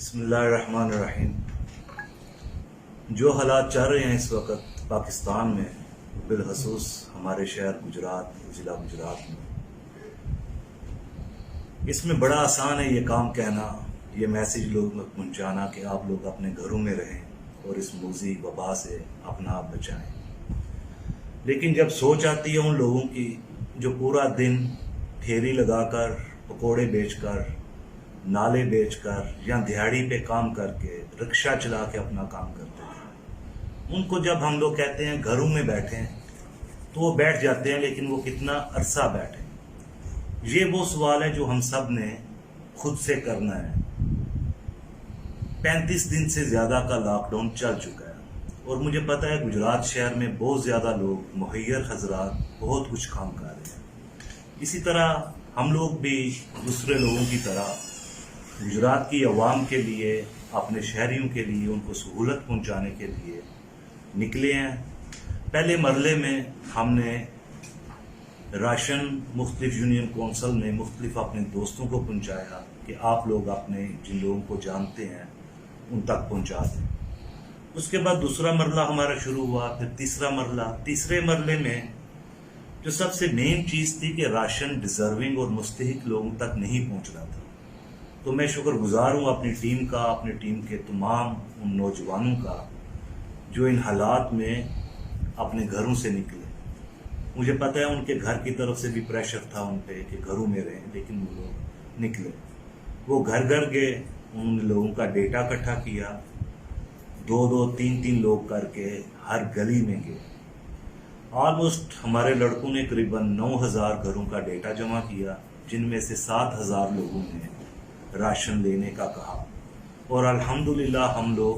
बिस्मिल्लाहिर्रहमानिर्रहीम। जो हालात चल रहे हैं इस वक्त पाकिस्तान में, बिलखसूस हमारे शहर गुजरात, ज़िला गुजरात में, इसमें बड़ा आसान है ये काम कहना, ये मैसेज लोगों तक पहुंचाना कि आप लोग अपने घरों में रहें और इस मूजी वबा से अपना आप बचाएं। लेकिन जब सोच आती है उन लोगों की जो पूरा दिन फेरी लगाकर, पकोड़े बेचकर, नाले बेचकर या दिहाड़ी पे काम करके, रिक्शा चला के अपना काम करते थे, उनको जब हम लोग कहते हैं घरों में बैठें तो वो बैठ जाते हैं, लेकिन वो कितना अरसा बैठे, ये वो सवाल है जो हम सब ने खुद से करना है। 35 दिन से ज्यादा का लॉकडाउन चल चुका है और मुझे पता है गुजरात शहर में बहुत ज्यादा लोग, मुहैयर हजरात बहुत कुछ काम कर रहे हैं। इसी तरह हम लोग भी दूसरे लोगों की तरह गुजरात की अवाम के लिए, अपने शहरियों के लिए, उनको सहूलत पहुंचाने के लिए निकले हैं। पहले मरले में हमने राशन मुख्तलिफ यूनियन कौंसिल ने मुख्तलिफ अपने दोस्तों को पहुंचाया कि आप लोग अपने जिन लोगों को जानते हैं उन तक पहुंचा दें। उसके बाद दूसरा मरला हमारा शुरू हुआ, फिर तीसरा मरला। तीसरे मरले में जो सबसे मेन चीज थी कि राशन डिजर्विंग और मुस्तहिक लोगों तक नहीं पहुंच रहा था, तो मैं शुक्रगुजार हूं अपनी टीम का, अपनी टीम के तमाम उन नौजवानों का जो इन हालात में अपने घरों से निकले। मुझे पता है उनके घर की तरफ से भी प्रेशर था उन पे कि घरों में रहें, लेकिन वो लोग निकले। वो घर घर गए, उन लोगों का डेटा इकट्ठा किया, 2-2, 3-3 लोग करके हर गली में गए। ऑलमोस्ट हमारे लड़कों ने करीबन 9,000 घरों का डेटा जमा किया, जिनमें से 7,000 लोगों ने राशन लेने का कहा और अल्हम्दुलिल्लाह हम लोग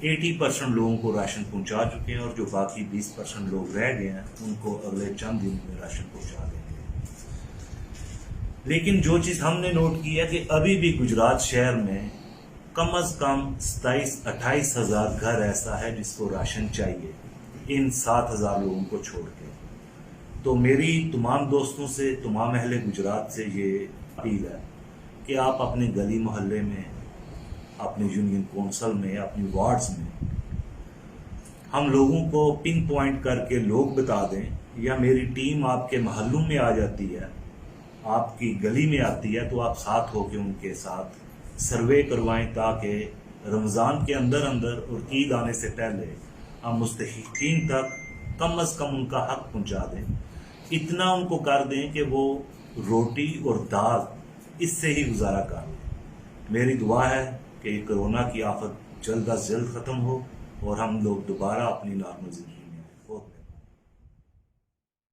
80% लोगों को राशन पहुंचा चुके हैं और जो बाकी 20% लोग रह गए हैं उनको अगले चंद दिनों में राशन पहुंचा देंगे। लेकिन जो चीज हमने नोट की है कि अभी भी गुजरात शहर में कम अज कम 27-28 हजार घर ऐसा है जिसको राशन चाहिए, इन 7,000 लोगों को छोड़ के। तो मेरी तमाम दोस्तों से, तमाम अहले गुजरात से ये अपील है कि आप अपने गली मोहल्ले में, अपने यूनियन कौंसिल में, अपनी वार्ड्स में हम लोगों को पिन पॉइंट करके लोग बता दें, या मेरी टीम आपके मोहल्लों में आ जाती है, आपकी गली में आती है, तो आप साथ होकर उनके साथ सर्वे करवाएं ताकि रमज़ान के अंदर अंदर और ईद आने से पहले हम मुस्तहिकीन तक कम अज कम उनका हक पहुंचा दें। इतना उनको कर दें कि वो रोटी और दाल इससे ही गुजारा कर लें। मेरी दुआ है कि कोरोना की आफत जल्द अज जल्द ख़त्म हो और हम लोग दोबारा अपनी नॉर्मल जिंदगी